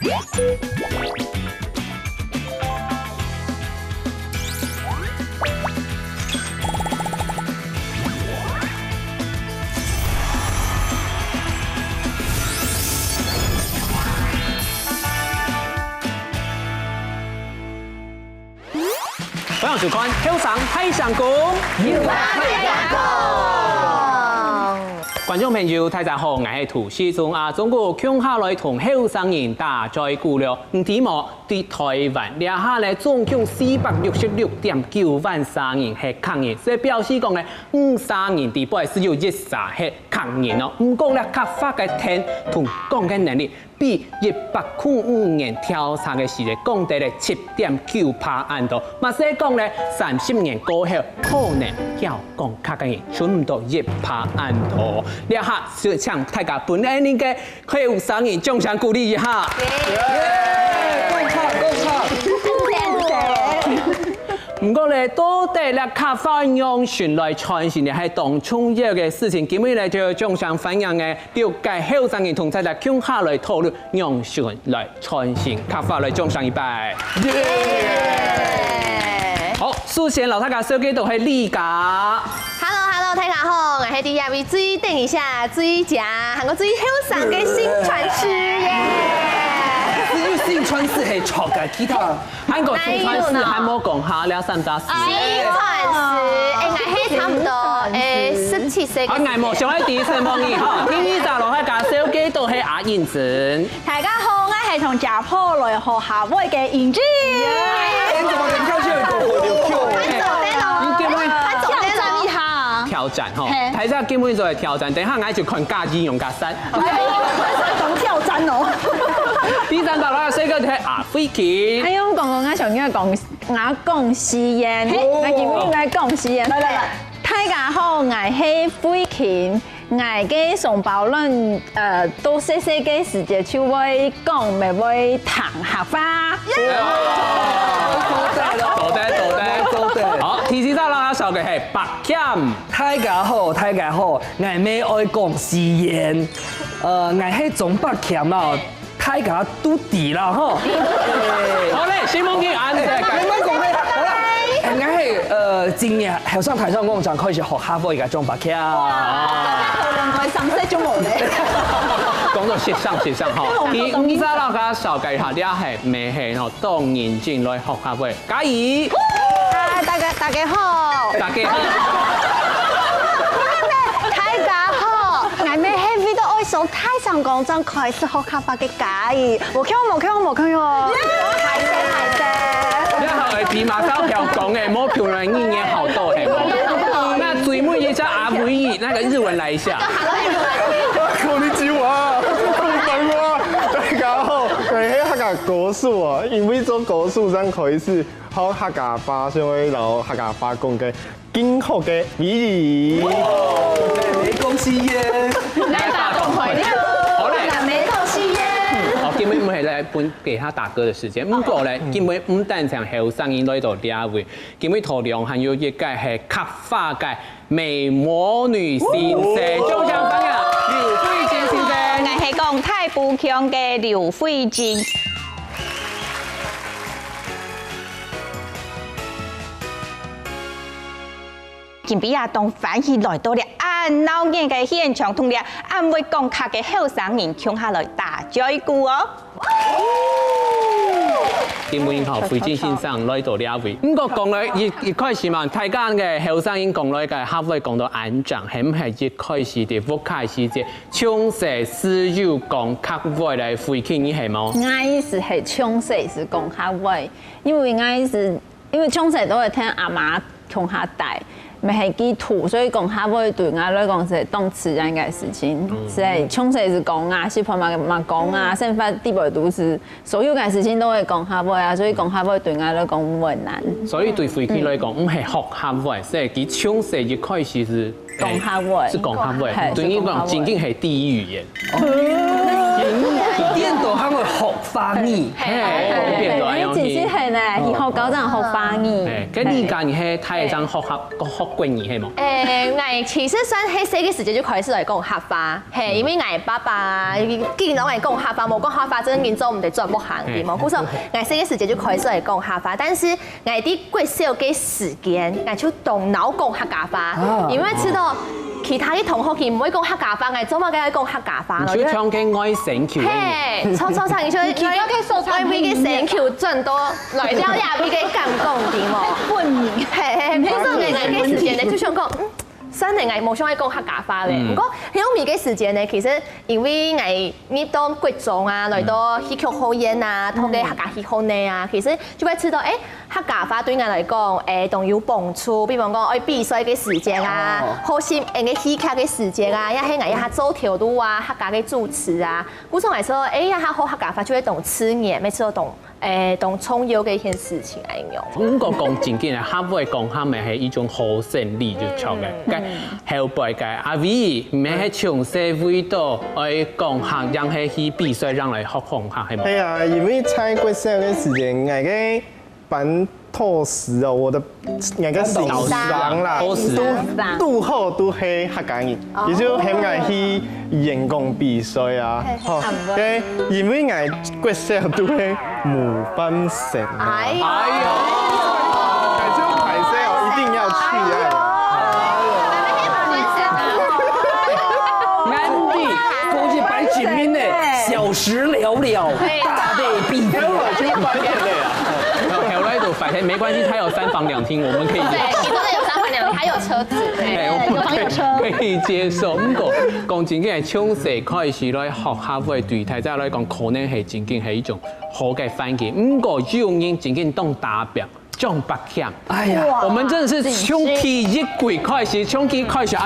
欢迎收看《后上太上宫》，观众朋友，大家好，我係涂思忠啊。中國強下來同後生人打在鼓了，題目對台灣掠下來總共466.9萬生人係抗人，所以表示講咧，5人地位只有1殺係抗人咯。唔過咧，揭發嘅聽同講嘅能力。比1805年調查嘅時咧，降低咧7.9%多。嘛說講咧，30年過後，可能要降卡嘅人，差唔多1%多。呢下就請大家本來呢嘅後生人掌聲鼓勵一下。唔過咧，到底咧卡發用傳來傳承咧係當重要嘅事情，今日咧就將上分享嘅了解後生人同大家共下來討論，用傳來傳承卡發來將上一拜。好，首先老大家手機都係李家。Hello， 大家好，我係啲亞位最等一下最佳，韓國最後生嘅新傳師耶。新傳師係錯嘅，其他韓國新傳師係冇講下了三打四。新傳師，我係差唔多17歲。我藝模上喺第一次望你哈，第一集落喺架手機都係阿燕子。大家好，我係從家坡來學校會嘅燕珠。你怎麼咁跳跳挑戰吼，睇下基本就係挑戰，等下我就看家己用家山。講挑戰哦。第三道啦，這個係阿飛奇。哎呀，我講上應該講試驗，我見唔應該講試驗。嚟，大家好，我係飛奇。我嘅上報論到細嘅時節就會講，咪會談客家。好，第四道啦，首嘅係白劍。大家好，我咪愛講試驗，我係總白劍啦，大家都知啦吼。好咧，先問佢安嘅，你咪講咩？好啦，我係今年後生台上講就開始學下課而家總白劍。我上世中冇咧。講到學上吼，第五道啦，家首嘅下啲係咩係吼？當然進來學下會，嘉怡。大家好。大家好。我咪 happy 都愛上太上廣州開始學卡法嘅嘉怡，冇聽喎。係啫。一後係字馬收條講嘅，冇評論語言好多係冇。那最尾一隻阿妹兒那個日文來一下。こんにちは，大家好，我係客家國術啊，因為做國術真可以是學客家話，所以就客家話講嘅經學嘅語言。你講試驗，來打動佢了。好嘞，沒講試驗。好，今日我係來本給他打歌的時間。不過咧，今日唔單唱後生人來到兩位，今日頭兩還有一個係客家嘅美魔女先生，就像咁樣，劉慧卿先生。我係講太步強嘅劉慧卿。今比亞當反而來到了鬧人嘅現場，同你安慰講客嘅後生人共下來打嘴鼓哦。今日好，慧卿先生來到兩位。不過講來一開始嘛，大家嘅後生人講來嘅，客會講到安靜，係唔係一開始的不開始嘅？從細私有講客會來慧卿，你係冇？我意思係從細是講客會，因為我意思，因為從細都係聽阿媽同下帶。咪係基土，所以講客會對我來講係當自然嘅事情，係從細是講啊，小朋友嘛講啊，生活地步都是所有嘅事情都會講客會啊，所以講客會對我來講唔會難。所以對慧卿來講，唔係學客會，係佢從細一開始是講客會，是講客會，對你講僅僅係第一語言。電到喊我學學法語。嘿，變咗樣真是係呢，以後搞陣學法語。誒，你家你係睇張學過語係冇？我其實算喺細嘅時節就開始嚟講客家，係因為我爸爸見到我講客家，冇講客家真係做唔得做唔行嘅嘛。故所我細嘅時節就開始嚟講客家，但是我啲過少嘅時間，我就動腦講客家話，因為知道其他啲同學佢唔會講客家話，我做乜嘅講客家話咯？你唱嘅愛成橋。嘿，錯，你說愛為嘅成橋轉多來到廿為嘅感動點喎？歡迎，係，故所我嘅時間咧就想講。新嚟我冇想去講客家話咧，不過喺我未嘅時間咧，其實因為我入到國中啊，來到戲曲學院啊，同嘅客家戲曲呢啊，其實就會知道客家話對我嚟講仲有幫助，比方講愛比賽嘅時間啊，學習嘅戲劇嘅時間啊，一係我一下做條路啊，客家嘅主持啊，故所嚟說一下學客家話就會懂吃嘢，咩知道懂重要嘅一件事情嚟用。咁個講正經啊，客會講下咪係一種好勝利就唱嘅。後輩嘅阿 V 唔係從社會度去講客，讓係去比賽，讓嚟學講客係冇？係啊，因為在國小嘅時間，我嘅班托時哦，我嘅老師啦，都好都係客家人，也就係我去演講比賽啊，嘅因為我國小都係模範生啊，哎呦，這種比賽哦一定要去啊！前面呢，小時了了，大隊畢業。後來就發現沒關係，他有3房2廳，我們可以。對，你真的有3房2廳，還有車子，有房有車，可以接受。不過講真嘅，從細開始來學客會對大家來講，可能係真正係一種好嘅環境。不過有人真正當達標。中北強，哎呀，我們真的是從第一季開始，從第一開始，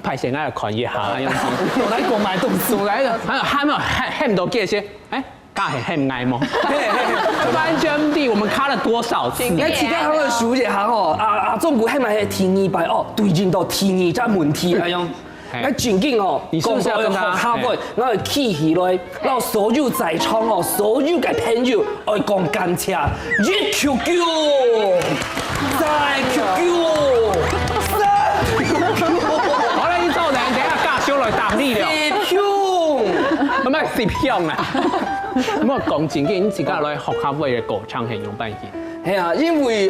拍成嗰個看一下，我來購買東西，我來的，還沒有喊唔到這些，家係喊唔挨麼？頒獎地我們卡了多少次？你其他嗰個數一下哦，阿中國係咪係第2排哦？對應到第2隻問題咁樣。我正經哦，講到學客會，我係企起來，然後所有在場哦，所有嘅朋友愛講感謝，一 QQ， 再 QQ， 3 QQ， 好啦，呢組人等下加上來答你了。乜乜10香啊？咁啊講正經，你自家來學客會嘅歌唱係用辦法？係啊，因為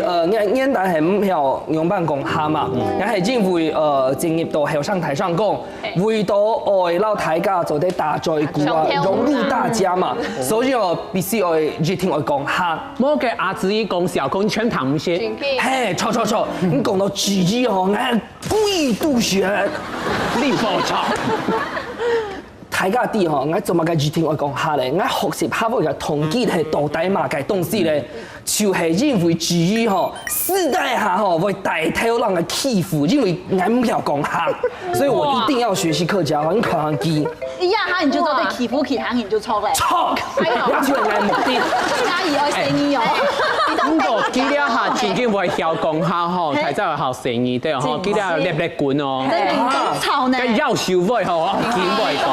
現代係唔曉用辦講客嘛，也係因為進入到後上台上講，為到愛撈大家做啲大在鼓啊，融入大家嘛，所以我必須要熱天愛講客。我嘅阿子姨講小講全堂先，嘿，錯，你講到自己哦，我故意杜絕，你冇錯。大家啲嗬，我做乜嘅熱天愛講客咧？我學習客會嘅統計係到底嘛嘅東西咧？就係因為自己嗬，私底下嗬會帶頭讓人欺負，因為我唔曉講客，所以我一定要學習客家話，你看下記。一下他你就做對欺負其他人就錯咧。錯，我就係目的。加以愛生意哦。不過記得下自己會曉講客嗬，才真係學生意對嗬，記得叻叻管哦。吵呢？要收會嗬，見會講，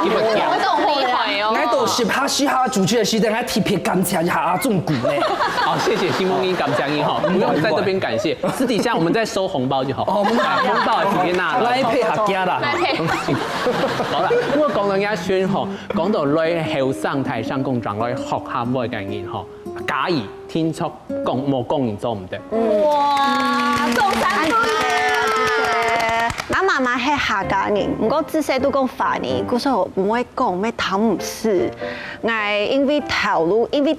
見會講。我都好厲害哦。我到試下主持嘅時陣，我特別感謝一下阿中鼓咧。好，謝謝新夢英感謝你哈，不用在這邊感謝，私底下我們再收紅包就好。哦，紅包係自己拿，來配合家啦。好啦，不過講到啱先嗬，講到來後上台上講狀來學客會嘅人嗬，假如天速講冇講完做唔得。哇，中山隊！我媽媽係客家人，不過自細都講法語，故所以唔會講咩談唔是。我因為頭路，因為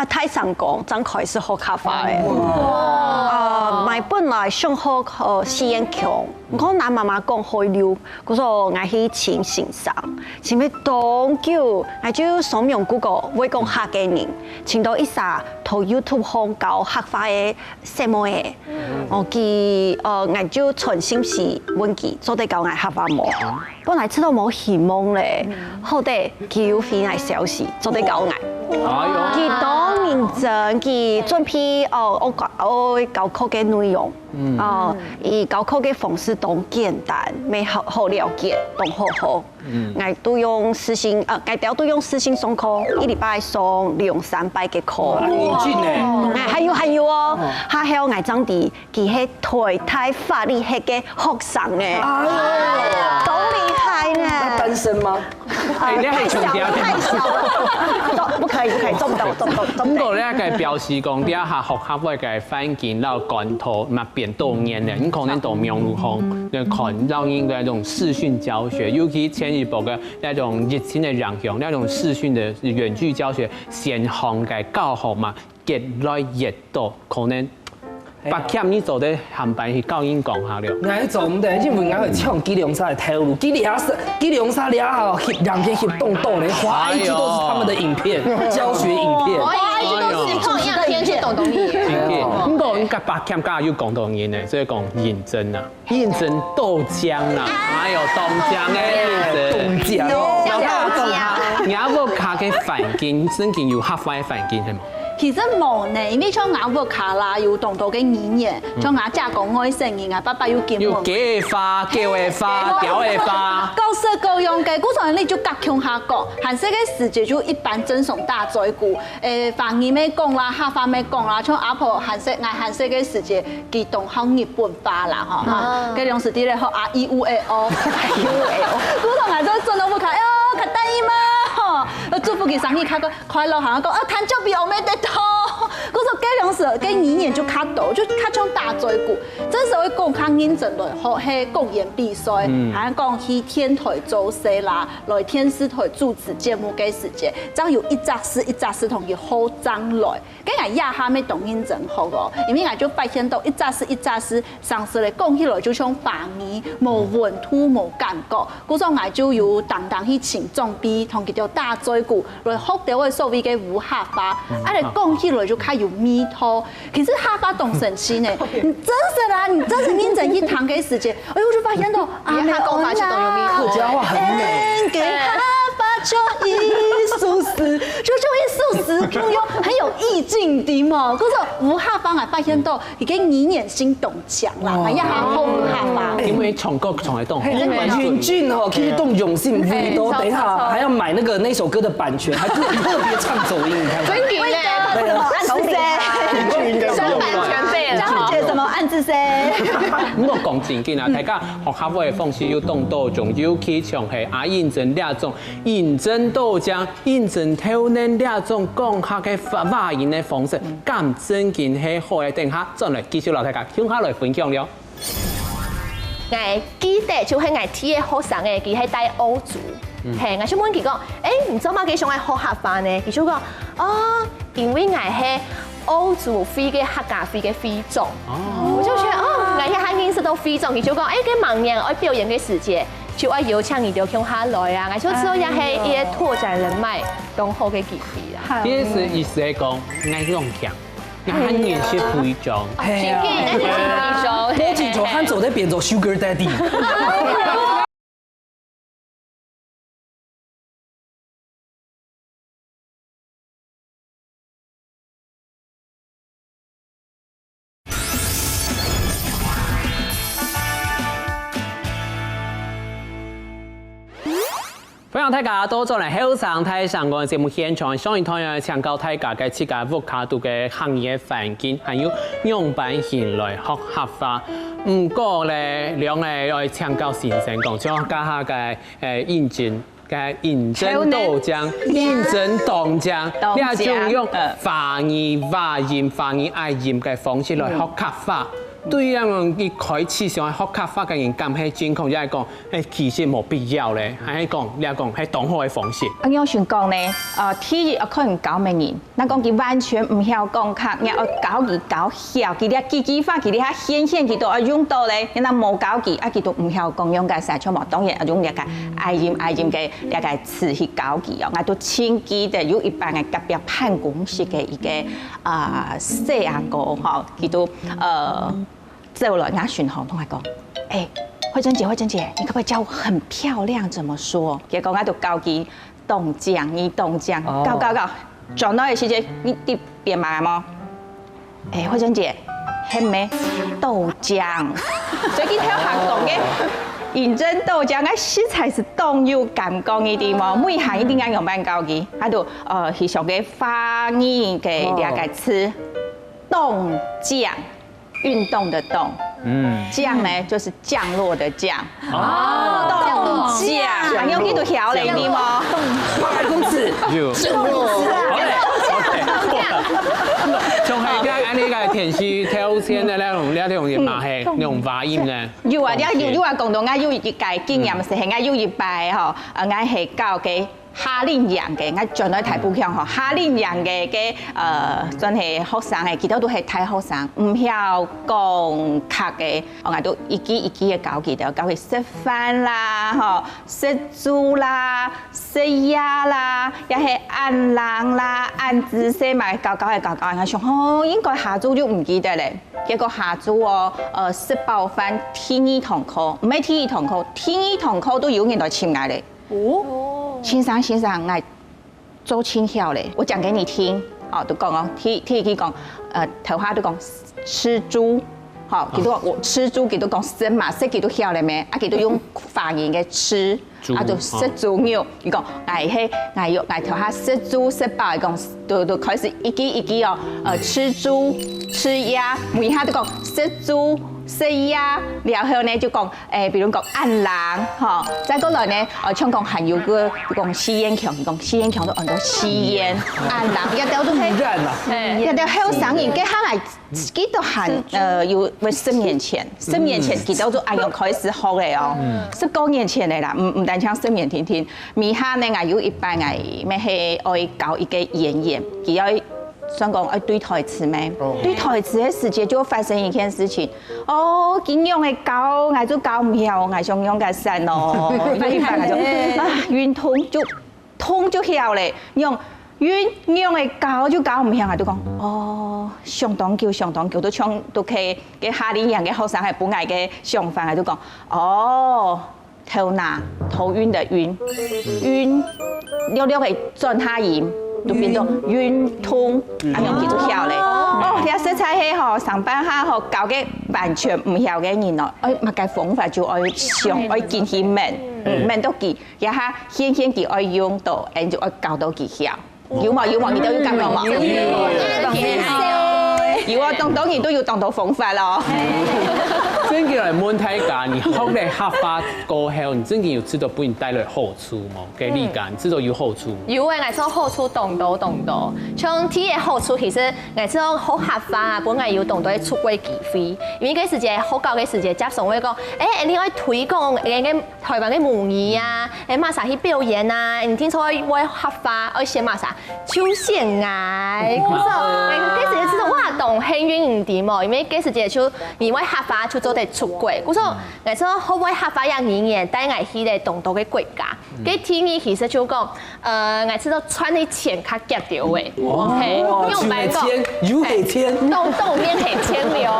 太上講，真開始學客話嘅。我本來想學試演強，我講我媽媽講開了，故所以我去請先生，前面當久，我就上用 Google 會講客家人，請到一下到 YouTube 看教客話嘅什麼嘅，我就存心是問佢做啲教我客話冇，本來知道冇希望咧，後底佢要飛嚟消息做啲教我。佢當認真，佢準備我教課嘅嘅內容，而高考嘅方式都簡單，未好了解，都好好。我都用私信，我都用私信上課，一禮拜上2-3班嘅課。嚴峻呢？還有哦，還有我爭啲，佢係台大法律系嘅學生呢，都厲害呢。單身嗎？你係強調太小了，不可以，做唔到。咁個咧嘅表示講，啲下學校會嘅環境，然後趕圖嘛變多年咧，你可能都沒有如何嘅看到應該那種視訊教學，尤其前一步嘅那種疫情嘅影響，那種視訊嘅遠距教學，先行嘅教學嘛，越來越多，可能。白欠你做啲航班去教英講下了。我做唔得，因為我係搶吉隆沙嘅套路，吉隆沙了後，讓佢翕動到咧，滑 IG 都是他們的影片，教學影片。我 IG 都是靠樣片去懂嘢。咁個應該白欠家要講到嘢呢，所以講認真啊，認真豆漿啊，還有豆漿嘅認真。雅沃卡嘅環境，真係要合法嘅環境係冇。其實冇呢，因為像雅沃卡啦，有當到嘅語言，像雅家講愛成語，雅爸爸有見有幾個花、幾個花、條個花，各式各樣嘅，古常你就隔腔下講，韓式嘅時節就一般真崇大嘴鼓，方言咩講啦，客話咩講啦，像阿婆韓式嘅時節，佢動學日本化啦，嗬，佢用時啲咧學啊 EUAO，古常係都真到不卡，卡得意嘛，嗬，祝福佢生日卡個快樂，行講彈奏比我咩得多，嗰時候嗰兩時嘅語言就卡到，就卡像大嘴鼓，真係會講較認真來學係講演比賽，還講去天台做事啦，來天視台主持節目嘅時節，只有一紮事同佢好爭來，跟我亞下咩動認真學個，因為我就發現到一紮事，上次嚟講起來就像方言，冇溫度冇感覺，嗰時候我就有當去請裝備同佢條大嘴鼓來學到嘅所謂嘅武俠法，嚟講起來就較有味道。其實客家懂神奇呢，你真是啦，你真是認真一堂嘅時節，哎呦，我就發現到啊，客家話就懂有味道，客家話很美。給客家做藝術史，就做藝術史，就用很有意境的嘛。嗰時武俠法我發現到已經語言性動強啦，哎呀，好武俠法。因為唱歌從來都允俊哦，可以動用心味道，等一下還要買那首歌的版權，還特別唱走音，你看。真嘅咧，收版權費啦，張姐怎麼暗自 say？ 咁我講正經啊，大家學校會嘅方式要動到，仲要去唱係啊認真兩種，認真豆漿，認真討論兩種講客嘅話言嘅方式，咁正經係好嘅。等下再嚟繼續留大家聽下來分享了。我記得就係我睇嘅學生嘅，佢係帶歐族，係我想問佢講，唔知嘛佢想係學客飯呢？佢就講，因為我係歐族非嘅客家非嘅非種，我就覺得我係喺認識到非種，佢就講，佢明年我表演嘅時節，就愛邀請佢哋向下來啊！我就知道也係一個拓展人脈更好嘅機會啦。呢是意思係講愛用強。漢語是非種，係啊，我記住漢走在變做 Sugar Daddy。歡迎大家到咗嚟後生睇上個節目現場，上一堂要請教大家嘅自家屋卡度嘅行業環境，還有樣板現來學客話。唔過咧，兩個要請教先生講，將家下嘅認真豆漿、認真豆漿，你係將用方言話言、方言愛言嘅方式來學客話。對於一開始想學客話嘅人，咁係真空，亦係講其實冇必要咧，係講你係講係當好嘅方式。我想講咧，第一可能教咩人，那講佢完全唔曉講客，你要教佢教曉，佢啲記法，佢啲嚇顯佢都要用到咧，你那冇教佢，佢都唔曉講用嘅時候，當然用一個愛言嘅一個詞去教佢哦，我都千記得有一班嘅特別辦公室嘅一個細阿哥嗬，佢都走了，拿巡航同我講，慧珍姐，你可不可以教我很漂亮怎麼說？結果我就教佢動講，教，轉到嘅時間，你啲變埋冇？慧珍姐，黑咩豆浆，所以佢跳下講嘅。認真豆漿嘅食材是動有感覺一啲嘛，每行一定要用慢高嘅，喺度係上嘅發音嘅了解吃動醬，運動的動，醬呢就是降落的降，動醬，還有幾多條嚟啲嘛？公子，好嘞。仲係嘅，安尼個填詞挑選的那種嘢嘛係那種發音呢？有啊，有啊，廣東話有一個經驗是係有一擺吼，我係教嘅。哈林陽嘅，我轉來台北腔吼，哈林陽嘅真係學生嘅，其他都係太學生，唔曉講客嘅，我哋都一支一支嘅教佢哋，教佢食飯啦，吼，食豬啦，食鴨啦，又係按人啦，按姿勢嘛，教，我想哦，應該下晝就唔記得咧，結果下晝哦，食飽飯天一堂課，唔係天一堂課，天一堂課都有人來請我咧。先生，我做青曉咧，我講給你聽。哦，都講哦，聽佢講，頭下都講吃豬，好，佢都我吃豬，佢都講食嘛，食佢都曉咧咩？啊，佢都用方言嘅吃，啊，就食豬肉。佢講，我頭下食豬食飽，佢講都開始一支哦，吃豬吃鴨，每下都講食豬。食鴨，然後呢就講比如講按人，嗬，再過來呢，香港還有個講吸煙強，講吸煙強都按到吸煙，按人，一條都係，一條後生人，佢下來幾多行有10年前，10年前佢都按用開始學嘅哦，10多年前嚟啦，唔單唱10年天，咪下呢我有一班係咩係愛搞一個演員，佢要。想講要對台詞咩？對台詞嘅時節就會發生一件事情。哦，見用嘅教，我就教唔曉，我想用嘅神咯，一般我就運通就曉咧，用嘅教就教唔曉，我就講哦，相當叫都唱都佢嘅下年人嘅學生係本來嘅想法，我就講哦，頭暈的暈溜嘅轉下音。就變做運通，啊用叫做曉咧。哦，啲食材係嗬上班下嗬教嘅完全唔曉嘅人咯，物嘅方法就愛上愛見佢問到佢，一下顯佢愛用到，然就愛教到佢曉。有冇？你都要教到嘛？有啊，當然都要當到方法咯。真嘅嚟問題㗎，你學嚟客家過後，你真嘅有知道俾人帶來好處嗎？嘅理解，你知道有好處嗎？有誒，我知道好處當多，像啲嘅好處其實我知道學客家啊，本來有當多出國機會，因為嗰時節學教嘅時節接送會講，你可以推廣嘅台灣嘅母語啊，馬上去表演啊，你聽說我客家要寫馬上超線藝，嗰時節知道哇，當幸運啲嘛，因為嗰時節就你為客家就做出國，故所我說可唔可以合法讓語言帶我去咧東多嘅國家？佢天意其實就講，我知道穿啲錢較夾掉嘅，用白講，有係錢，東面係錢流。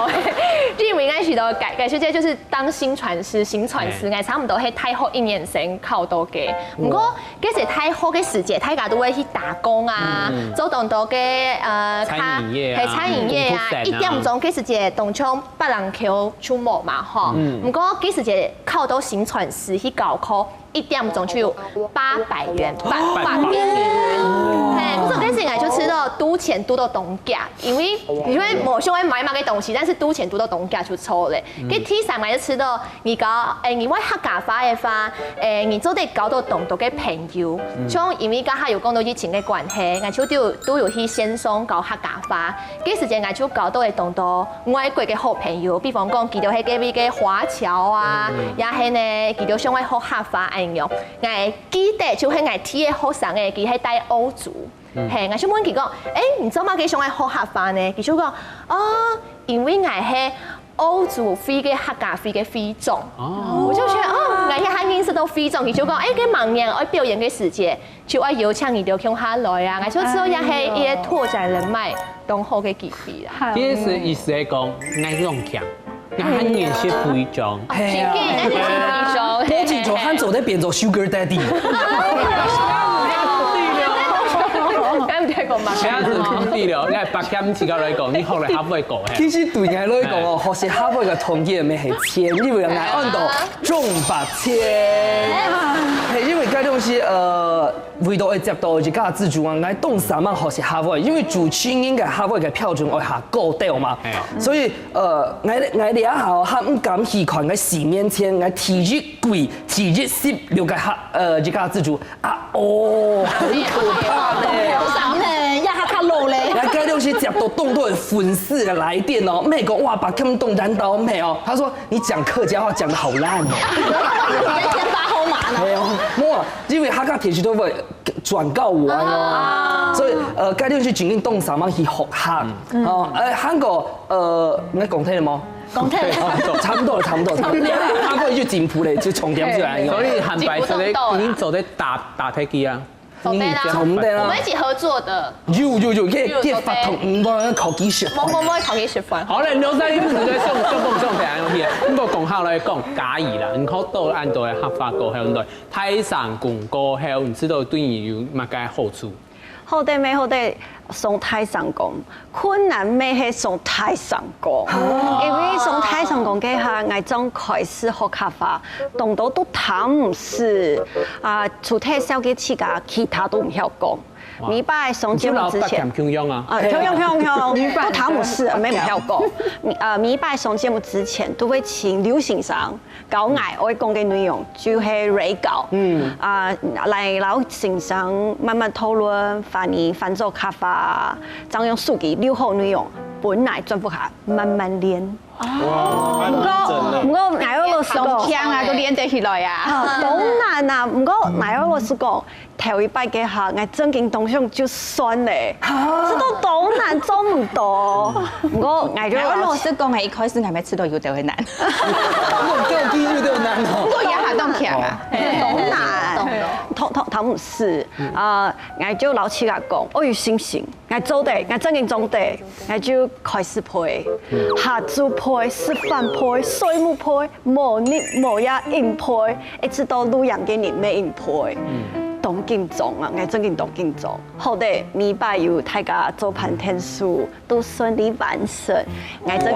因為我許多改學姐就是當新傳師，我差唔多係太學1年生考到嘅。不過嗰時太學嘅時節，大家都會去打工啊，做東多嘅餐飲業啊，1點鐘嗰時節東涌北人橋出沒嘛，嗬。不過嗰時節考到新傳師去高考，1點鐘就有800元，800元。不是嗰時我就知道賭錢賭到東家，因為冇想要買乜嘅東西，但是賭錢賭到東家就錯咧。佢第三我就知道，你為客家話嘅話，你做得搞到東多嘅朋友，像因為家下有講到疫情嘅關係，我就都有去線上搞客家話。嗰時陣我就搞到嘅東多外國嘅好朋友，比方講，佢哋喺嗰邊嘅華僑啊，也係呢，佢哋想要學客家話咁樣。我記得就係我睇嘅學生嘅，佢係帶歐族。係，我想問佢講，你做乜嘅想愛學客話呢？佢就講，因為我係歐族飛嘅客家飛嘅飛種，我就覺得我係認識到飛種，佢就講，佢明年我表演嘅時節，就愛邀請佢哋向下來啊！我就知道也係一個拓展人脈當好嘅機會啦。呢是意思係講，愛用強，我很認識飛種，係啊，我經常喊做咧變做 Sugar Daddy。其他是空地了，你係白減自己來講，你學嚟學會講其實對我來講哦，學習學會嘅統計咪係錢，因為我按到中八千，係因為嗰種是為到會接到一家自主啊，我動3萬學習學會，因為主持應該學會嘅標準會下高調嘛，所以我哋下還唔敢去看我10年前我體育貴、體育16個一家自主啊，哦，很可怕咧。來嗰種是接到動到粉絲的來電哦，咩講哇把他們動燃到咩哦？他說你講客家話講得好爛哦，天發好慢啊！係啊，冇啊，因為客家電視都會轉告我哦，所以嗰種是決定動3萬去學客哦，韓國你講聽了冇？講聽，差不多了，差不多。他會去進鋪咧，就重點出來。所以韓白做啲，你做啲打飛機啊？走對啦，我們一起合作的。有，可以發同唔幫考技術。冇考技術分。好咧，劉生，你唔係上平安嗰啲啊？咁個講下來講假意啦，唔好到按到嘅合法過後來，泰山共過後，唔知道對你有乜嘅好處？好的沒好的，上泰山講，困難咩係上泰山講，因為上泰山講嘅下，我將開始學客家，動到都談唔是啊，除太少嘅自家，其他都唔曉講。米拜上節目之前，強啊！都談唔是，沒唔曉講。米拜上節目之前，都會請劉先生教我講嘅內容，就係蕊稿。嚟劉先生慢慢討論，翻做客家，這樣數據留好內容，本來轉不下，慢慢練。唔過挨我老師講，聽啊都練得起來啊！當然啊，唔過挨我老師講，頭一擺嘅下，我正經東西就算咧，知道當然做唔到。唔過挨咗我老師講係一開始係咪知道有點會難？這機有點難哦。不過也係當強啊，當然，他唔是我就老師講，我有信心，我做得，我正經做得，我就開始配，下組配、示範配、水母配、模擬模也硬配，一直到錄音嘅人咩硬配。當競種啊，我正經當競種，好的，米拜有大家做盤天數都順利完成，我正經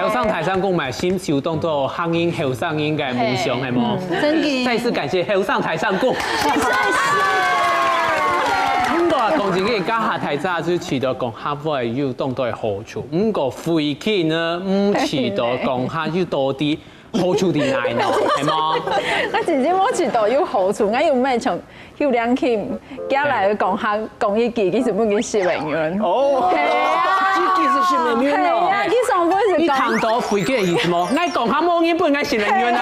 後生台上講埋新手當做客英後生英嘅夢想係冇？真嘅。再次感謝後生台上講。咁個講自己家下睇咋，就除咗講客會要當到係好處，咁個飛機呢唔除咗講下要多啲。好處啲嗌咯，係嗎？我自己冇知道有好處，我有咩從有兩天加嚟講下講一句，其實唔叫說明員。哦，其實是說明員咯。係啊，佢上半時你談到飛機嘅意思冇？嗌講下冇嘢本嗌說明員啊。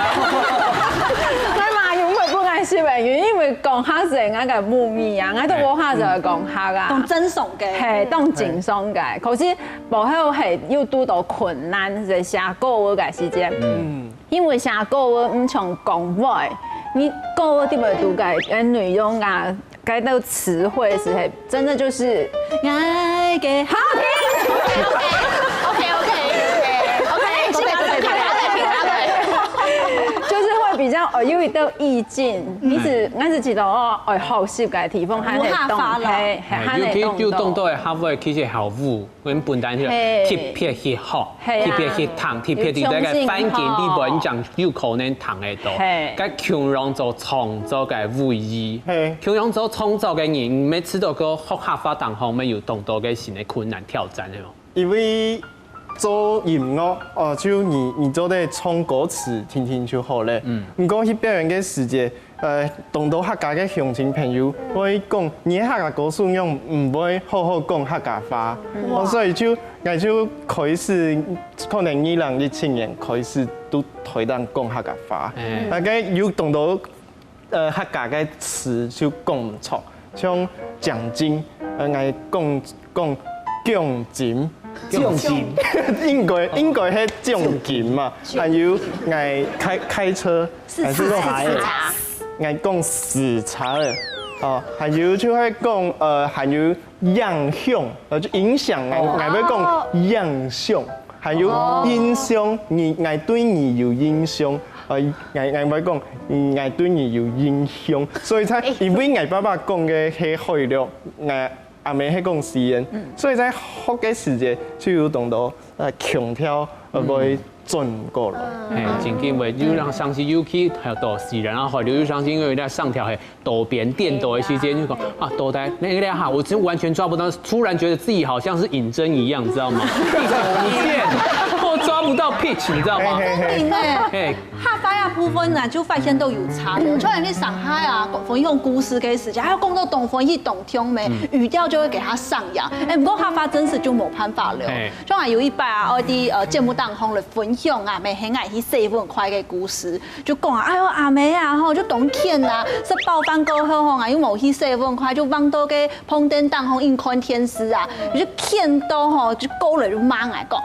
我話用佢本嗌說明員，因為講下成我嘅母語啊，我到我下就係講下噶。當真崇嘅。係當正常嘅，可是幕後係要遇到困難，就寫歌嘅時間。因為寫歌唔像講話，你歌點樣讀嘅內容啊，改到詞彙時係真的就是愛嘅好聽。OK，就是會比較有一個意境，我是知道我學習嘅地方係動係要當到係客會，其實效務咁本單係貼片去學，貼片去談，貼片啲嘅關鍵啲文章有可能談得到。咁強讓做創作嘅會議，強讓做創作嘅人，每次都個學客發當方面有當到嘅新嘅困難挑戰嘅。因為做音樂就你做得唱歌詞聽聽就好咧。唔過去表演嘅時節，當到客家嘅鄉親朋友會講，你客家歌手用唔會好好講客家話，所以我就開始可能2017年開始都推動講客家話，大概有當到客家嘅詞就講唔錯，像獎金，我講獎金。獎金應該係獎金嘛，還有愛開車，還是講愛講視察的，還有就係講還有影響，就影響愛要講影響，還有印象，愛對你有印象，我讲，我对你有影响，所以才因为我爸爸讲嘅係開了，我阿妹係講實驗，所以在學嘅時節就有動到強調會轉過來。真緊會就讓上次有去還有到時人啊，後來就上次因為在上條係渡邊電渡的時間就講啊，渡台那個哈，我真完全抓不到，突然覺得自己好像是尹真一樣，你知道嗎？一成不見，我抓不到 pitch， 你知道嗎？客家嘅部分啊，就發現都有差的。像你上海啊，分享故事嘅時間，還有講到東分去東聽咩，語調就會給他上揚。不過客家真是就冇辦法了。像啊有一擺啊，我啲節目當中嚟分享啊，咪很愛去細分塊嘅故事，就講啊，哎呦阿妹啊，吼就東天啊，食飽飯過後吼啊，又冇去細分塊，就望到嘅碰電當中應看天師啊，就見到吼就過來就罵我講，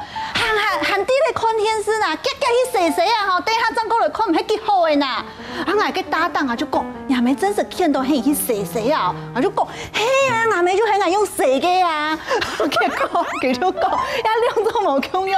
行啲嚟看天師啊，夾去洗洗啊，吼，等下再過來看唔係幾好嘅呐。啊，我個搭檔啊就講，阿妹真是見到係去洗洗啊，我就講，嘿啊，阿妹就很愛用洗嘅啊，結果佢就講，一兩都冇用，因為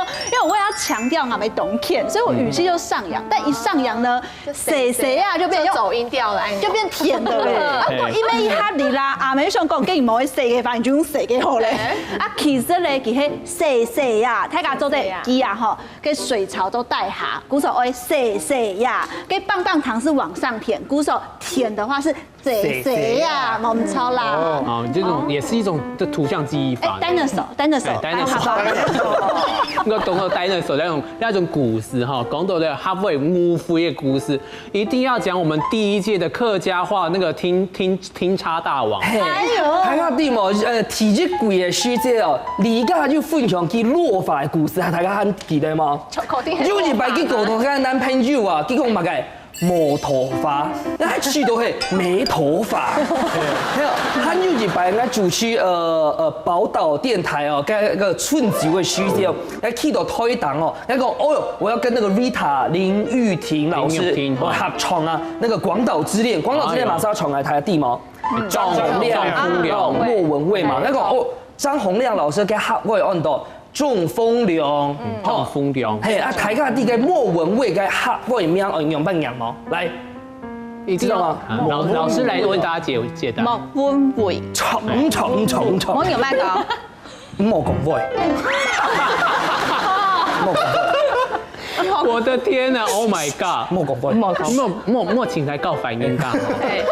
我要強調阿妹懂天，所以我語氣就上揚，但一上揚呢，洗洗啊就變走音調了，就變甜的嘞。啊，因為一下嚟啦，阿妹想講，既然冇去洗嘅，反正就用洗嘅好咧。啊，其實咧，佢係洗洗啊，睇下做啲機啊吼，個水槽都帶下，鼓手愛洗洗呀，個棒棒糖是往上舔，鼓手舔的話是洗洗呀，冇咁錯啦。哦，這種也是一種的圖像記憶法。單隻手，我講到單隻手那種古詩哈，講到的客家誤會的故事，一定要講我們第一屆的客家話那個聽差大王。睇下啲冇提一句嘅書姐哦，而家就分享佢落法嘅故事，大家還記得嗎？有一擺佢溝通佢男朋友啊，佢講乜嘅？冇頭髮，那去到係沒頭髮。他有一擺我主持寶島電台哦，個春節嘅書姐，去到推檔哦，講哦喲，我要跟那個 Rita 林玉婷老師合唱啊，那個廣島之戀，廣島之戀馬上要傳來台的地毛，張洪亮、莫文蔚嘛，那個哦張洪亮老師嘅合會按到。中風涼，中風涼，係啊！大家啲嘅莫文蔚嘅客語名我用乜嘢冇？來，你知道嗎？老師來為大家解答。莫文蔚，重。我有咩講？莫講蔚。我的天啊 ！Oh my god！ 莫講蔚，莫請來教反應㗎，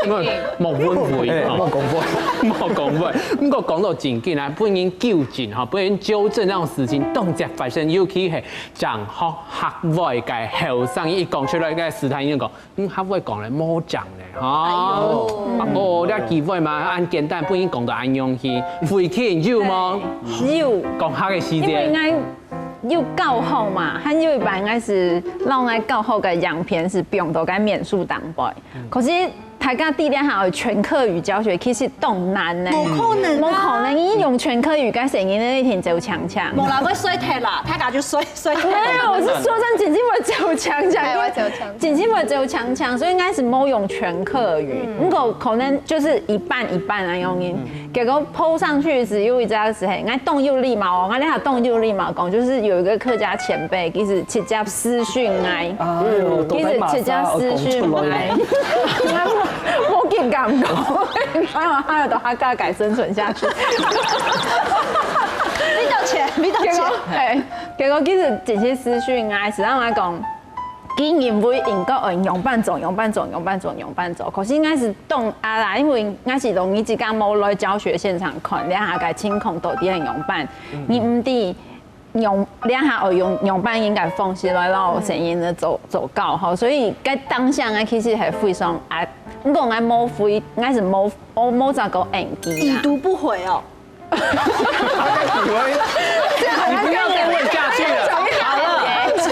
因為莫文蔚，莫講蔚，莫講蔚。不過講到正經啊，本應糾正嚇，本應糾正那種事情，當隻發生，尤其係講學客話嘅後生一講出來嘅時態，已經講，客話講嚟冇講咧，哦，你機會嘛，按簡單本應講到按樣去，回去有冇？有講客嘅時因為間。應該有教好嘛，還有一般應該是讓我教好嘅樣片是不用到該免數當背，可是大家啲咧係全客語教學，其實都難呢。冇可能，冇可能，伊用全客語嘅聲音咧，一天就強強。冇啦，我衰踢啦，大家就衰。沒有，我是說真，真正會就強強，真正會就強強，所以應該是冇用全客語。不過可能就是一半一半啊用音，結果 po 上去時有一隻是係，我動又禮貌，我哋下動又禮貌講，就是有一個客家前輩，其實直接私訊我，其實直接私訊我。我勁感動，還有他有到他家改生存下去。你道歉。係，結果其實這些私訊啊，是讓我講，竟然會用個用伴奏，可是應該是動啊啦，因為應該是容易之間冇來教學現場看，兩下個情況到底係用伴，你唔啲。用兩下我用伴應該放棄來讓我聲音咧走高吼，所以該當下咧其實係非常啊，不過我冇非，應該是冇咋個演技已讀不回哦。你不要再問下去了，好了，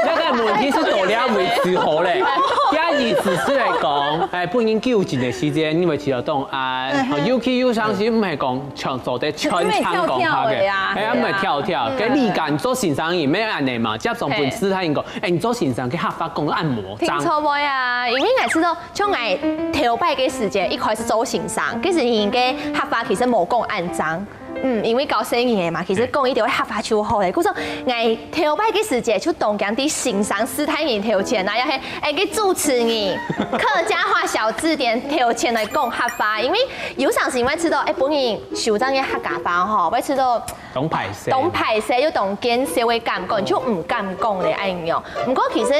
那個問題是到底為之何咧？一只是來講，誒本應糾正的時間，因為持到動案，尤其有上時唔係講唱做啲全場講下嘅，係啊唔係跳，佢你講做線上嘢咩按呢嘛？接上本師他應講，誒你做線上佢客法講按摩。聽錯未啊？因為我知道，像我頭擺嘅時間，一開始做線上，其實應該客法其實冇講按章。因为搞生意的嘛，其实讲一定会合法就好嘞。故说，我头摆嘅时节就动讲啲欣赏斯坦人头前啊，要系个主持人客家话小字典头前来讲合法，因为有常时因为知道本人受章嘅客家话吼，会知道懂排泄又懂减少嘅感觉，就唔敢讲咧安样。不过其实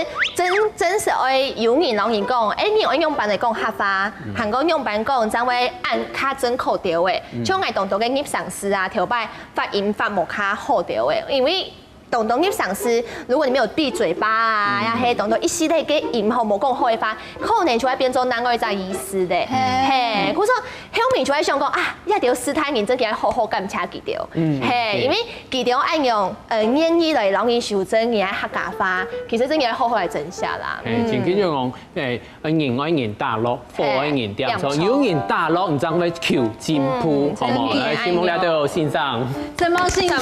真实爱有人老人讲，你用用版嚟讲合法，韩国用版讲，真会按卡真口调嘅，像我动到嘅入上司啊，头摆发音发冇卡好调嘅，因为。懂入上司，如果你没有闭嘴巴啊，呀嘿，懂一系列嘅音后冇讲好嘅话，可能就会变做难外在意思的。嘿，故说后面就会想讲啊，一条斯坦人真嘅好好感谢记条。嘿，因为记条按用演义来让人修正而係客家話，其實真嘅好好嚟整下啦。前幾種講人愛人大陸，貨愛人點錯，有人大陸唔知會求進步，好冇？希望大家都欣賞。什麼欣賞？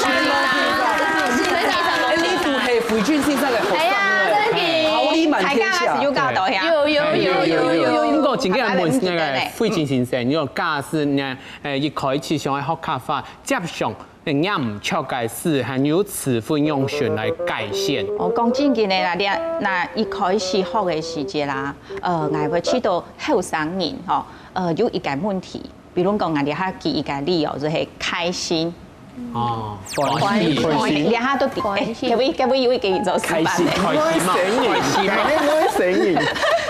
你副係費俊先生嘅學生咧，桃李滿天下。有教導呀？有。不過前幾日問那個費俊先生，有假使呢一開始想去學客家接上。人家唔錯嘅事，係要詞彙用選來改善。我講真嘅咧，嗱一開始學嘅時節啦，我會知道後生人有一個問題，比如講我哋下舉一個理由就係開心。哦，歡喜，你下都可唔可以有一個做示範咧？我成癮。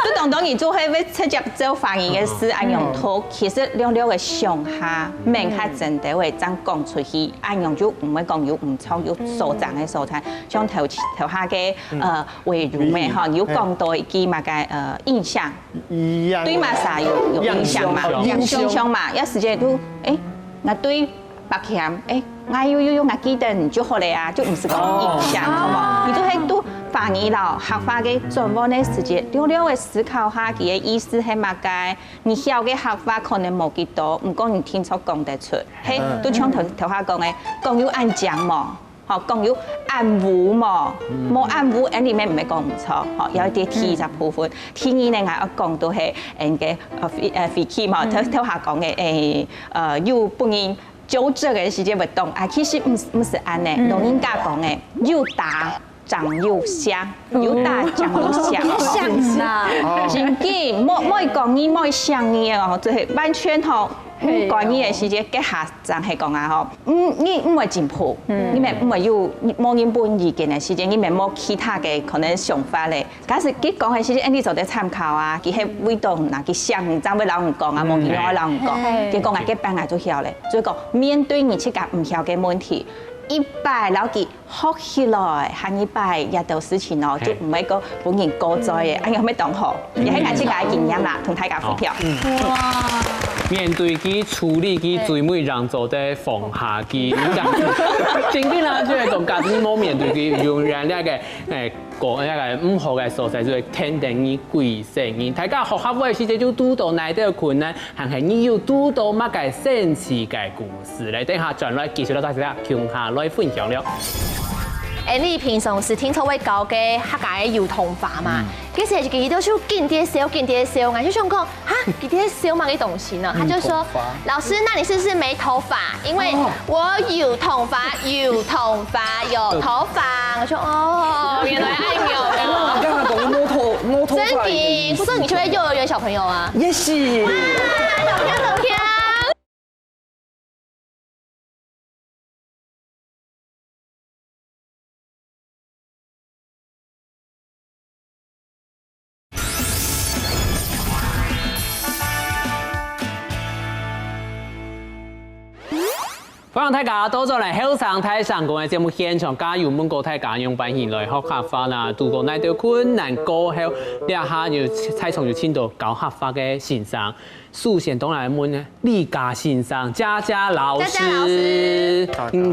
都當然做係要直接做發言嘅事，按用圖，其實了嘅上下，明下真的會將講出去，按用就唔會講有唔錯，有所長嘅所在，像頭下嘅為如咩嚇，有講到佢嘛嘅印象，對嘛啥有印象嘛，印象嘛，一時間都我對白鉗我我記得你就好了啊，就唔是講印象，好冇？你都係都。反而咯，客話嘅轉換嘅時節，了嘅思考下佢嘅意思係乜嘅？你曉嘅客話可能冇幾多，唔過你聽錯講得出。嘿，都像頭下講嘅，講要按講嘛，嚇講要按糊嘛，冇按糊，裡面唔係講唔錯，嚇有一啲題就部分。天意咧，我講到係嘅飛機嘛，頭下講嘅要半年組織嘅時節活動，其實唔是按呢，老人家講嘅要打。長又香，又大長又香，香啦！真嘅，冇講你冇香嘅哦，就係完全吼，關於嘅時節結下真係講啊吼，你唔會進步，你咪唔會有冇人本意見嘅時節，你咪冇其他嘅可能想法咧。假使佢講嘅時節，你做得參考啊，佢係會到嗱，佢想唔爭俾老人講啊，冇見我老人講，佢講啊，佢班啊都曉咧，所以講面對你自己唔曉嘅問題。一擺老幾學起來，下一擺一到事情咯，就唔係個本人過載嘅，哎呀咩同學，亦係眼前嘅經驗啦，同大家分享。哇！面對佢處理佢最尾讓做的放下佢，真嘅啦，即係講假使冇面對佢，用人哋嘅個一個唔好嘅所在，就係天定於貴成因。大家學校嘅時節就拄到哪啲困難，還係你要拄到乜嘅神奇嘅故事咧？等下轉來繼續到大家共下來分享了。你平常是聽錯位教嘅客家嘅搖頭法嘛？其實佢都就見啲笑，我就想講哈，佢啲笑嘛嘅東西呢？他就說老師，那你是不是沒頭髮？因為我有頭髮，有頭髮。我說哦，原來愛有的。我剛剛講摸頭髮。真的，不知你是不是幼兒園小朋友啊？也是。哇，懂聽。歡迎大家到咗嚟後生台上講嘅節目現場，加油問過大家用版言來學客話啦，度過那條困難過後，呢下就蔡從就請到教客話嘅先生，首先當然問李家先生，佳老師，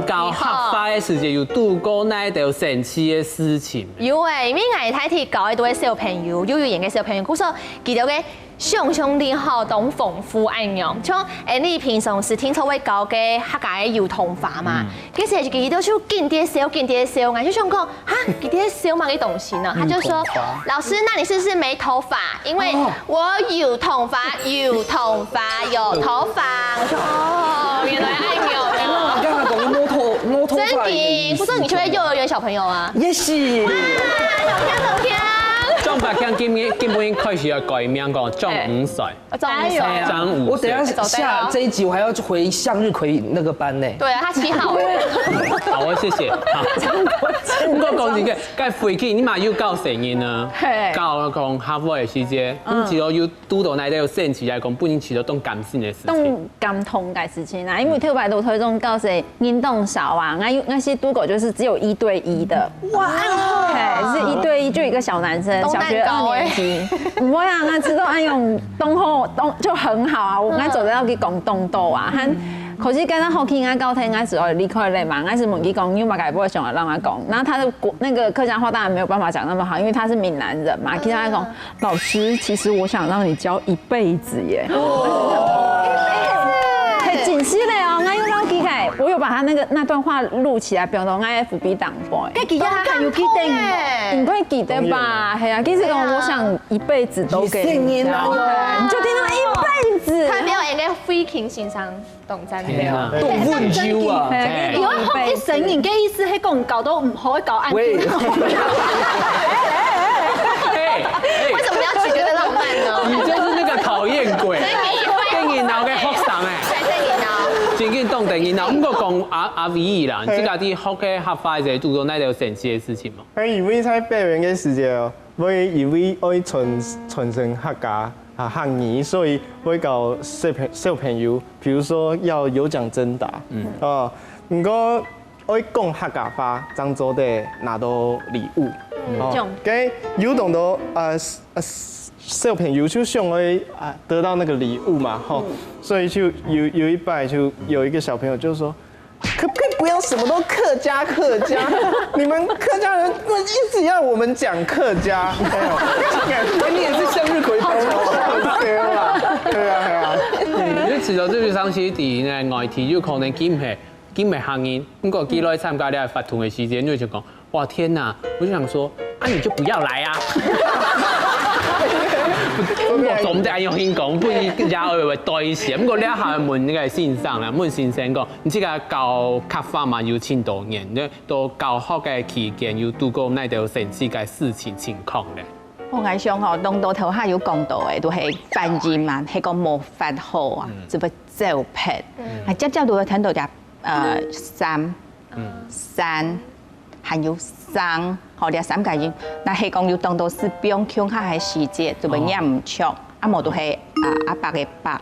教客話嘅時節有度過那條神奇嘅事情。有誒，因為我睇睇教嘅都係小朋友，幼兒園嘅小朋友，故所記到嘅。想象力好，懂豐富安樣，像你平常時聽錯位教嘅客家嘅搖頭法嘛，其實佢都就見啲笑，我就想講哈，佢啲笑嘛嘅東西呢？他就說老師，那你是不是沒頭髮？因為我有頭髮，有頭髮。我說哦，原來愛有。摸头发。真的，不是你去幼儿园小朋友啊？也是。冬天。张白强根本开始要改名讲张5岁，张5岁啊！张5岁。我等下下这一集我还要回向日葵那个班呢。对啊，他7号。好，我谢谢。不过讲一个，该飞起你嘛要教成人啊，教讲下午的时间，只要要拄到那个sense来讲，不能起到动感性的事情。动感同嘅事情啊，因为特别都推动告诉运动少啊，那些督狗就是只有1对1的。哇，是1对1，就一个小男生，小学2年级。唔会啊，我知道按用动后动就很好啊，我俺走得要去讲动豆啊，可是跟他后期俺高听俺只离开了嘛，俺是问伊讲，因为改不会想让他讲，然后他的那个客家话当然没有办法讲那么好，因为他是闽南人嘛，其他讲老师，其实我想让你教一辈子耶。很紧细嘞哦，俺有老记开，我有把他那段话录起来，表到俺 FB 档播。哎，记得还有记得，你会记得吧？系啊，其实讲我想一辈子都给你教，你就听到一辈子。他表演嘅 freaking 先生动真了，动问揪啊！如果學一成年嘅意思係講搞到唔可以搞暗喂，为什么要取得的浪漫呢？你就是那个讨厌鬼，跟你闹嘅学生哎，真紧动定然后，不过讲阿 V 啦，你自家啲學嘅合法就做到那條神奇嘅事情嘛？因為在表演嘅時間哦，我因為愛傳承客家客語，所以會教小朋友，譬如說要有獎徵答，不過我講客家話，當做得拿到禮物，跟有懂到小朋友就想會得到那個禮物嘛，所以就有一拜就有一個小朋友就說。可不可以不要什麼都客家？你們客家人一直要我們講客家。你也是向日葵班哦。對啊。你遲到最上次啲呢外地有可能兼係行業，不過幾耐參加呢法團嘅時間，就講哇天哪！我就想說啊你就不要來啊！我總得用香港本也會對時，不過呢一下問呢個先生啦，問先生講，你知個教客家嘛要千多年，呢到教學嘅期間要度過那條神奇嘅事情況咧。我愛想吼，當到頭下有講到嘅，都係翻譯嘛，係個冇法好啊，只不照片，係只都會聽到隻山，還有生，好啲3個音，那係講要當到是標腔下係時節，就唔念唔錯，啊冇都係阿伯嘅伯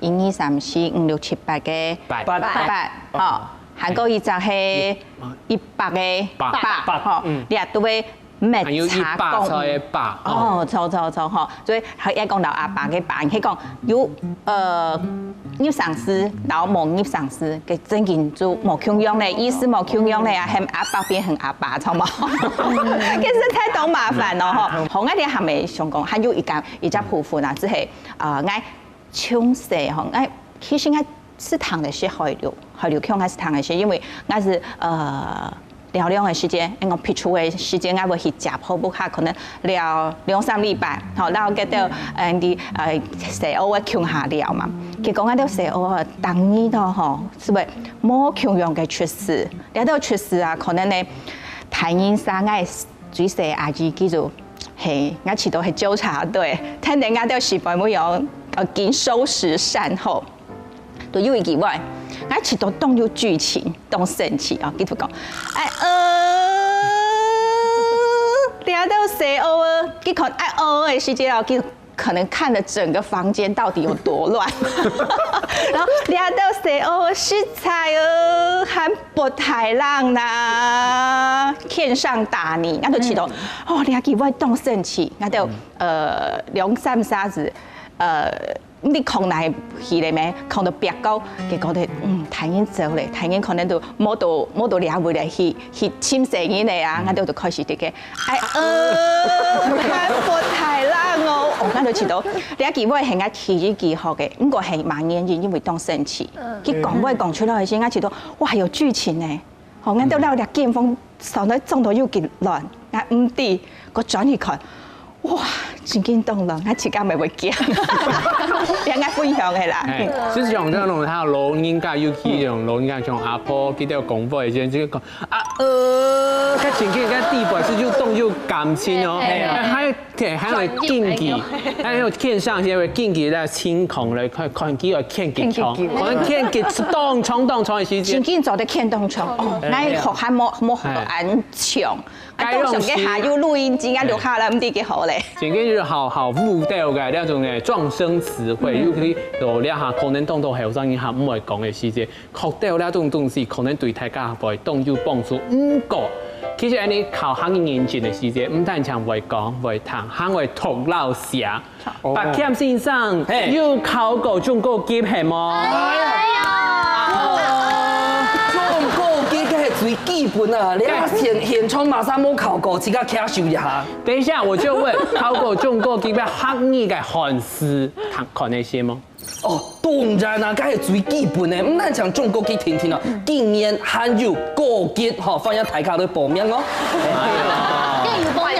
，1、2、3、4、5、6、7、8嘅8，哦，韓國語就係100嘅8，吼，你啊都會。咩茶講？哦，錯嗬，所以佢一講到阿爸嘅爸，佢講有葉上司，然後冇葉上司嘅真件做冇強樣咧，意思冇強樣咧啊，係阿爸變成阿爸，錯冇？其實太多麻煩咯，嗬。好，我哋係咪想講，還有一隻部分啊，即係嗌槍射嗬，嗌其實嗌是糖的是海流腔，係是糖的是，因為嗌是療養的時間，我撇出的時間，我會去食好不下，可能療2-3禮拜，好，然後get到啲蛇歐嘅強下療嘛。結果我哋蛇歐啊，當年都嗬，是咪冇強樣嘅出事？你都出事啊，可能呢台灣山嘅水蛇阿姨叫做係，我遲到係糾察隊，聽人家都是否冇有見收拾善後，都有意外。我遲到當有劇情，當神奇啊！繼續講，聊到蛇歐啊，佢可能嘅時間啊，佢可能看了整個房間到底有多亂，然後聊到蛇歐食材哦，還不太讓啦，天上打你，我就遲到，你還佢會當神奇，我就2-3沙子，你空來去咧咩？空到白高，結果咧，台灣走咧，台灣可能都冇到了會嚟去簽成嘢咧啊！我哋就開始啲嘅，看不太冷哦，我就知道，你一件我係我自己學嘅，不過係蠻嚴嚴，因為當神奇，佢講我講出來先，我知道，哇有劇情咧，我哋都撈啲劍鋒上到中到要結亂，我唔知個轉去看。哇！真感動啦！我自家咪會驚，你啱分享常的啦。是像这种他老人家尤其种老人家像阿婆记得讲话以前就讲较前期个地板是就动就感情哦，还有禁忌，还有天上些会禁忌在清空来看几个欠吉冲，可能欠吉动冲的时间，真紧做得欠动冲，那学还冇安强。都上嘅下要錄音機，而家錄下啦，唔知幾好咧。前幾日好舞蹈嘅那種嘅狀聲詞彙，尤其有兩下可能當到後生以下唔會講嘅時節，學到呢種東西可能對大家會當要幫助。唔過，其實你靠行業認證嘅時節，唔單止會講會談，還會頭腦寫。白謙先生要考過中國級係嗎？最基本啊！你啊現場馬上冇考過，自己卡收一下。等一下，我就問，考過中國級嘅學語嘅漢詩，看那些嗎？哦，當然啦，梗係最基本嘅，唔單像中國級聽聽啊，經驗還有國級，嗬，反正大家都報名哦。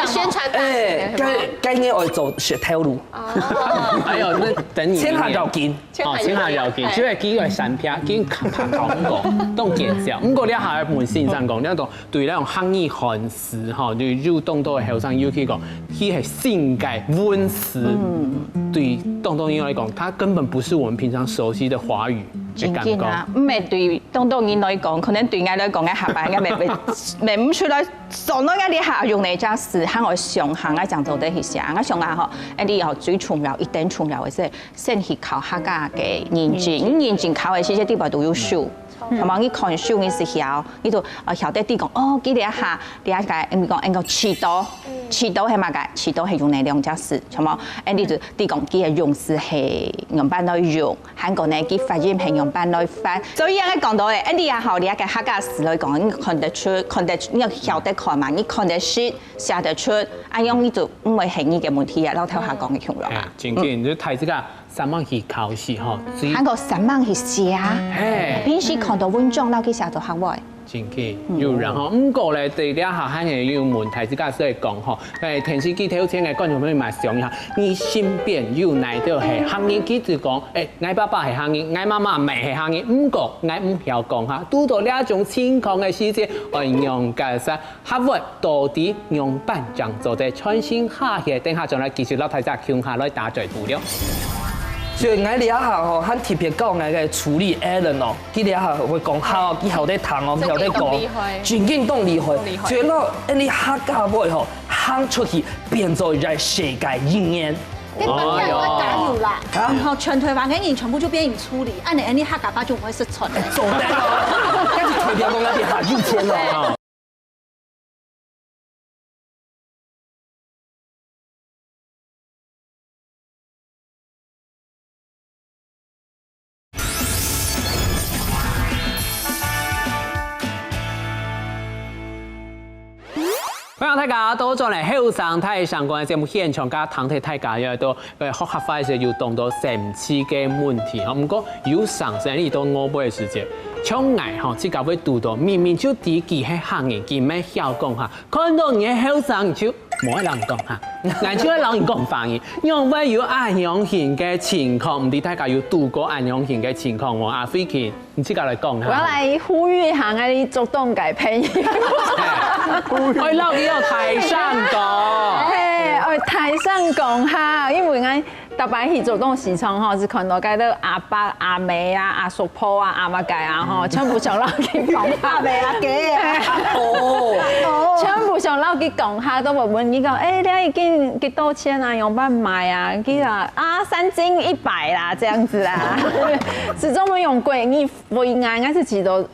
宣傳該應該我做學條路。哎呦，那等你。千下就見。千下就見，只係幾個產品，幾拍廣告，都見少。不過你下門先生講，呢種對那種學語漢詩，嗬，對入動到後生要去講，佢係性格溫詞，對動動音來講，它根本不是我們平常熟悉的華語。真嘅啊，唔係對動動音來講，可能對我來講嘅下班嘅未唔出來，所以嘅你下用嚟將時行我上行啊，講做得去寫，我上下嗬，你要最重要一定重要嘅係先去考客家嘅認證，認證考嘅時啲地方都要數。同埋你看書你是曉，你就曉得啲講哦，記得一下，你一解你講遲到係乜嘅？遲到係用嚟兩隻字，同埋你就啲講記係用詞係用班來用，韓國呢記發音係用班來發，所以我講到咧，你也好，你一個客家詞來講，你看得出，你曉得看嘛，你看得書寫得出，咁樣你就唔會係你嘅問題啊，老頭下講嘅強弱啊。正經就睇這個。三萬去考試嗬，韓國3萬去寫，平時看到文章，撈去寫到學位。真嘅，有人嗬，唔過咧對呢下肯係要問題，自家所以講嗬，誒電視機睇好似嘅觀眾朋友咪想下，你身邊有哪啲係行業記者講，我爸爸係行業，我媽媽唔係行業，唔過我唔曉講下，遇到呢一種情況嘅時節，我用嘅係學會到底用班長做嘅創新下嘅，等下將來繼續攞睇下向下來打嘴圖了。所以我哋一下吼，很特別講我嘅處理 Allen 哦，佢哋一下會講好，佢後底談哦，後底講，真正當厲害。所以咯，你客家話吼，行出去變做在世界應驗。你不要加油啦！然後全台灣嘅人全部就變成處理，按你客家話就唔會失傳。做得咯，跟住推標講一啲下要錢咯。歡迎大家到咗嚟後生睇相關嘅節目現場，加談睇大家又到學校發時要動到神奇嘅問題，唔過有上升呢到我輩嘅時節，像我嚇自己會讀到明明就自己係行業，佢咩曉講下，看到你後生就冇人講下，我就係人講反應，因為有暗陽型嘅情況，唔知大家有讀過暗陽型嘅情況喎？阿飛琪，你自己嚟講下。我來呼籲下我哋主動改朋友。我留意到台上講，我台上講下，因為我特別去做東西場吼，是看到嗰啲阿伯、阿妹啊、阿叔婆啊、阿媽計啊吼，全部上樓去講阿妹阿姐啊，全部上樓去講下，都會問你講，你已經幾多錢啊？用辦買啊？佢話3斤100啦，這樣子啦，始終會用貴，你會嗌我是知道，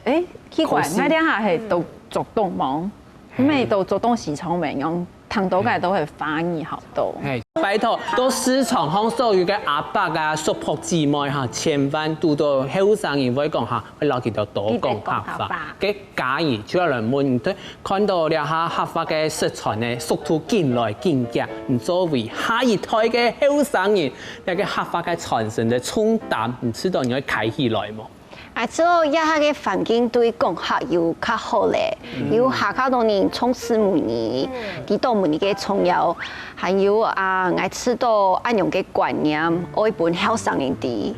奇怪，我兩下係都做動忙。咩到做東西場未用，聽到嘅都係反而好多。拜託，到市場上所有嘅阿伯啊、叔婆姊妹嚇，千萬讀到後生人會講下，會留佢到多講客話。嘅假如出嚟問對，看到了下客話嘅市場嘅速度進來進價，唔作為下一代嘅後生人，一個客話嘅傳承嘅衝淡，唔知道你會開起來冇？之後一下嘅環境對講客有較好咧，有下較多人從事模擬，幾多模擬嘅重要，還有我知道安樣嘅觀念，我一本後生人啲，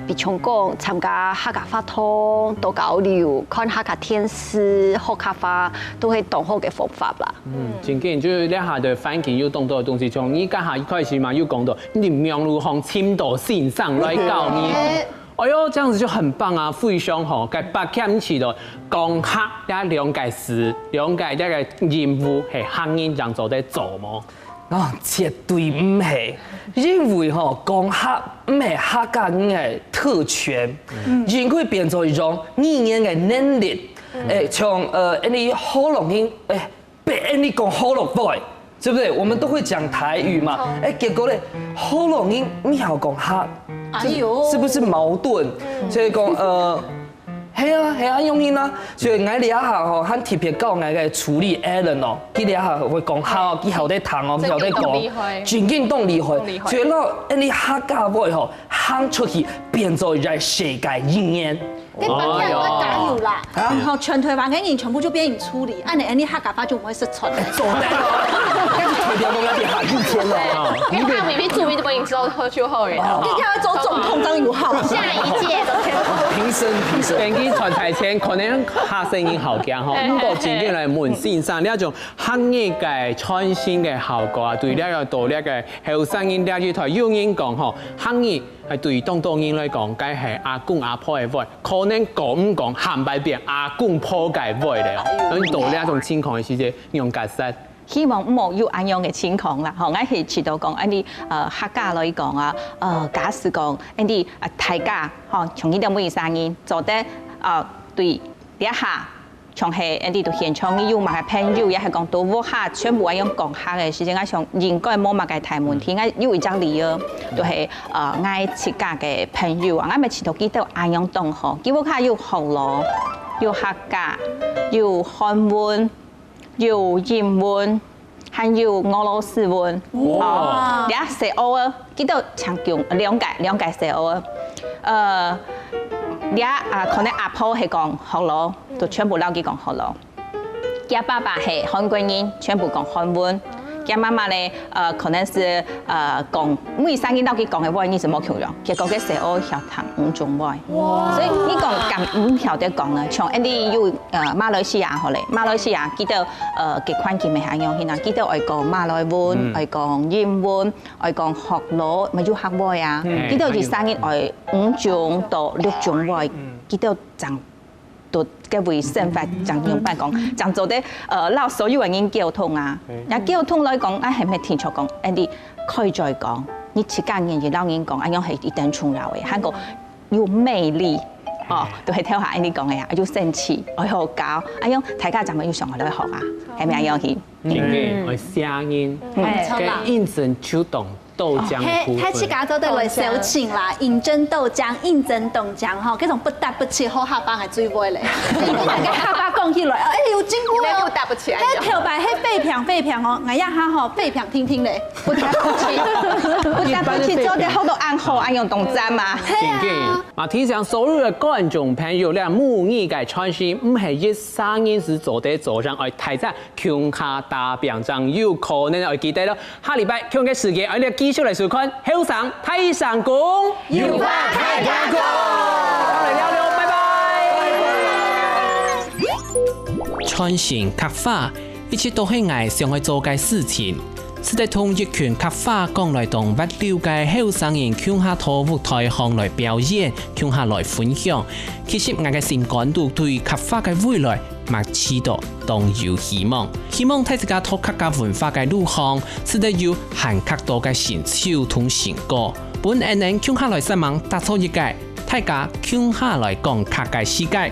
比如講參加客家話堂多交流，看客家電視學客話都係當好嘅方法啦。真嘅，就是一下嘅環境有當多嘅東西，從你家下一開始嘛，又講到林陽路向青島線上來教你。哎呦，這樣子就很棒啊！非常好，該八減起的講客也兩解事，兩解一個任務係客人這樣做在做麼？絕對唔係，因為講客唔係客家人嘅特權，應該變做一種語言嘅能力。像你好容易別你講好落來，對不對？我們都會講台語嘛，結果咧好容易唔曉講客。哎呦，是不是矛盾？所以講係啊，用音啦。所以我哋一下很特別教我嘅處理 Allen 咯，佢哋一下會講好，佢後底談哦，佢後底講，全經動厲害。所以咯，你客家話行出去變做一個世界語言。你把這樣個加油啦，然後全台灣嘅人全部就變成處理，按你客家話就唔會失傳。做得咯，跟住台條講嗰啲下雨天咯。因為他明明著名都不贏之後喝酒後人。你睇做總統當友好，下一屆都評審。根據全台前可能客聲音好驚吼，不過真正來問線上呢一種客業嘅創新嘅效果啊，對呢個到呢個後生人呢一台有人講吼，客業係對當人來講，梗係阿公阿婆嘅話，可能講唔講喊百遍阿公婆嘅話咧，咁到呢一種情況嘅時節用解釋。希望冇有安樣嘅情況啦，我係知道講，啲客家來講啊，假使講啲大家，從呢啲每生意做得對一下，從係啲到現場有埋嘅朋友，也係講到屋下全部係用講客嘅事情，我想應該冇乜嘅大問題，我有一隻理由，就係我自家嘅朋友啊，我咪知道幾多安樣同學，幾屋下有學羅，有客家，有韓文。有英文，還有俄羅斯文，倆西歐啊，幾多強強兩屆西歐啊，可能阿婆係講學羅，就全部撈佢講學羅，佢爸爸係韓國人，全部講韓文。佢媽媽咧，可能是講每三年到佢講嘅話，你是冇強用，結果佢西歐曉談5種話，所以你講咁唔曉得講啦。像啲有馬來西亞好咧，馬來西亞佢都嘅環境咪係樣嘅，佢都愛講馬來文，愛講英文，愛講學羅，咪要學話啊，佢都係三年愛5種到6種話，佢都講。都嘅衛生法講用白講，講做啲撈所有嘅人交通啊，那交通來講，係咪聽錯講？啲可以再講，你自家人就撈人講，樣係一定重要嘅，韓國有魅力，都係聽下你講嘅呀，有神奇，愛好教，樣大家就咪要上去嚟學啊，係咪樣去？我聲音，嘅應徵出動。豆漿喺自家做得來小情啦，認真豆漿，認真豆漿吼，嗰種不得不起好客班係最尾咧。你大家客家講起來，有進步哦。不得不起，迄頭擺迄廢片哦，我一下吼廢片聽聽咧，不得不起，不得不起做得好多暗號，按用動作嘛。係啊，提倡所有嘅觀眾朋友咧，母語嘅傳承唔係一聲音是做得做上，而睇在強下大表彰，有可能會記得咯。下禮拜強嘅時間，我哋繼續嚟收看後生太上宮，有話太家講，嚟聊聊，拜拜。傳承客話，一切都係我想去做嘅事情。是得同一群客話講來同不了解後生人向下到舞台上來表演，向下來分享。其實我嘅情感度對客話嘅未來，默期待當有希望。希望睇自家拓客家文化嘅路向，是得要行較多嘅成就同成果。本人向下來新聞打造一個，大家向下來講客家世界。